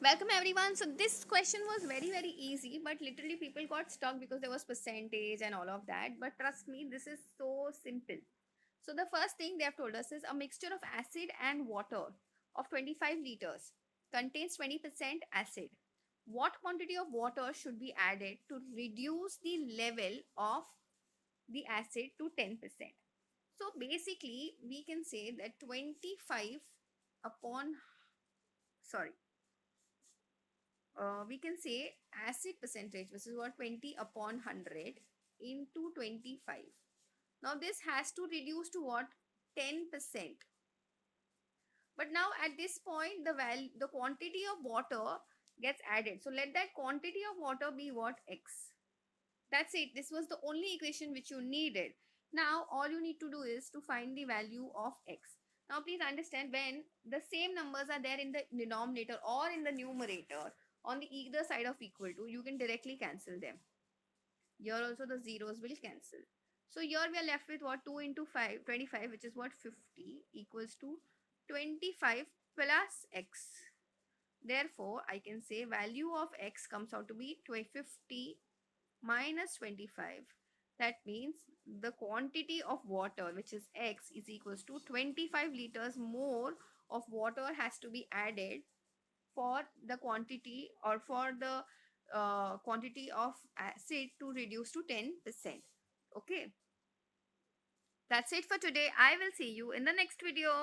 Welcome everyone. So this question was very easy, but literally people got stuck because there was percentage and all of that. But trust me, this is so simple. So the first thing they have told us is a mixture of acid and water of 25 liters contains 20% acid. What quantity of water should be added to reduce the level of the acid to 10%? So basically, we can say that 25 upon, sorry, we can say acid percentage, which is what, 20 upon 100 into 25. Now this has to reduce to what, 10%. But now at this point the quantity of water gets added, so let that quantity of water be what, x. That's it. This was the only equation which you needed. Now all you need to do is to find the value of x. Now please understand, when the same numbers are there in the denominator or in the numerator on the either side of equal to, you can directly cancel them. Here also the zeros will cancel. So here we are left with what, 2 into 5, 25, which is what, 50 equals to 25 plus x. Therefore, I can say value of x comes out to be 50 minus 25. That means the quantity of water, which is x, is equals to 25 liters more of water has to be added for the quantity, or for the quantity of acid to reduce to 10%. Okay, that's it for today. I will see you in the next video.